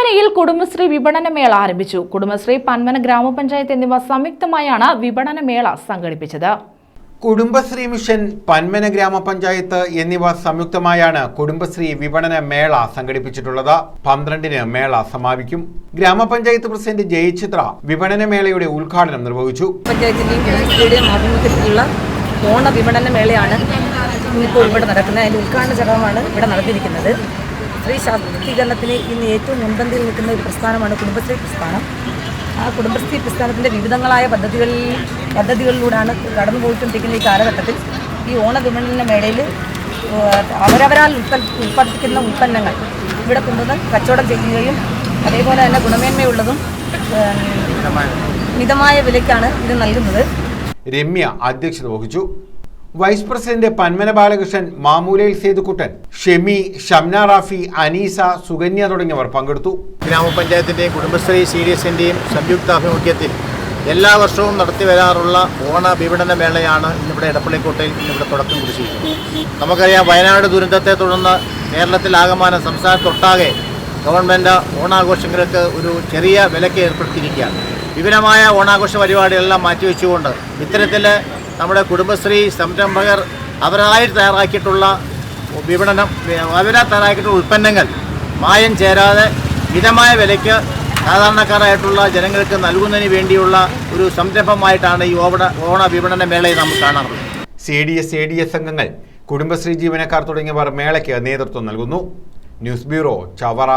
പന്മനയിൽ കുടുംബശ്രീ വിപണന മേള ആരംഭിച്ചു. കുടുംബശ്രീ, പന്മന ഗ്രാമപഞ്ചായത്ത് എന്നിവ സംയുക്തമായാണ് വിപണന മേള സംഘടിപ്പിച്ചത്. കുടുംബശ്രീ മിഷൻ, പന്മന ഗ്രാമപഞ്ചായത്ത് എന്നിവ സംയുക്തമായാണ് കുടുംബശ്രീ വിപണന മേള സംഘടിപ്പിച്ചിട്ടുള്ളത്. 12-ന് മേള സമാപിക്കും. ഗ്രാമപഞ്ചായത്ത് പ്രസിഡന്റ് ജയചിത്ര വിപണന മേളയുടെ ഉദ്ഘാടനം നിർവഹിച്ചു. പഞ്ചായത്തിന്റെയും ആഭിമുഖ്യത്തിലുള്ള ഓണ വിപണന മേളയാണ് ഇപ്പോൾ ഇവിടെ നടക്കുന്നത്. അതിന്റെ ഉദ്ഘാടന ചടങ്ങാണ് ഇവിടെ നടത്തിയിരിക്കുന്നത്. സ്ത്രീ ശാക്തീകരണത്തിന് ഇന്ന് ഏറ്റവും മുൻപന്തിയിൽ നിൽക്കുന്ന ഒരു പ്രസ്ഥാനമാണ് കുടുംബശ്രീ പ്രസ്ഥാനം. ആ കുടുംബശ്രീ പ്രസ്ഥാനത്തിൻ്റെ വിവിധങ്ങളായ പദ്ധതികളിലൂടെയാണ് കടന്നു പോയിക്കൊണ്ടിരിക്കുന്ന ഈ കാലഘട്ടത്തിൽ ഈ ഓണ വിപണന മേളയിൽ അവരവരാൽ ഉൽപ്പാദിപ്പിക്കുന്ന ഉൽപ്പന്നങ്ങൾ ഇവിടെ കൊണ്ടുവന്ന് കച്ചവടം ചെയ്യുകയും അതേപോലെ തന്നെ ഗുണമേന്മയുള്ളതും മിതമായ വിലയ്ക്കാണ് ഇത് നൽകുന്നത്. രമ്യ അധ്യക്ഷത വഹിച്ചു. വൈസ് പ്രസിഡന്റ് പന്മന ബാലകൃഷ്ണൻ, മാമൂലയിൽ സേതുക്കുട്ടൻ, ഷെമി, ഷംന റാഫി, അനീസ, സുകന്യ തുടങ്ങിയവർ പങ്കെടുത്തു. ഗ്രാമപഞ്ചായത്തിന്റെയും കുടുംബശ്രീ CDSന്റെയും സംയുക്താഭിമുഖ്യത്തിൽ എല്ലാ വർഷവും നടത്തി വരാറുള്ള ഓണ വിപണന മേളയാണ് ഇന്നിവിടെ എടപ്പള്ളിക്കോട്ടയിൽ ഇന്നിവിടെ തുടക്കം കുറിച്ചിരിക്കുന്നത്. നമുക്കറിയാം, വയനാട് ദുരന്തത്തെ തുടർന്ന് കേരളത്തിലാകമാനം സംസ്ഥാനത്തൊട്ടാകെ ഗവൺമെൻറ് ഓണാഘോഷങ്ങൾക്ക് ഒരു ചെറിയ വിലക്ക് ഏർപ്പെടുത്തിയിരിക്കുകയാണ്. വിപുലമായ ഓണാഘോഷ പരിപാടികളെല്ലാം മാറ്റിവെച്ചുകൊണ്ട് ഇത്തരത്തിൽ നമ്മുടെ കുടുംബശ്രീ സംരംഭകർ അവരായി തയ്യാറാക്കിയിട്ടുള്ള ഉൽപ്പന്നങ്ങൾ മായം ചേരാതെ മിതമായ വിലയ്ക്ക് സാധാരണക്കാരായിട്ടുള്ള ജനങ്ങൾക്ക് നൽകുന്നതിന് വേണ്ടിയുള്ള ഒരു സംരംഭമായിട്ടാണ് ഈ ഓണ വിപണന മേളയെ നാം കാണാറുള്ളത്. CDS, ADS അംഗങ്ങൾ, കുടുംബശ്രീ ജീവനക്കാർ തുടങ്ങിയവർ മേളയ്ക്ക് നേതൃത്വം നൽകുന്നു. News bureau, Chavara.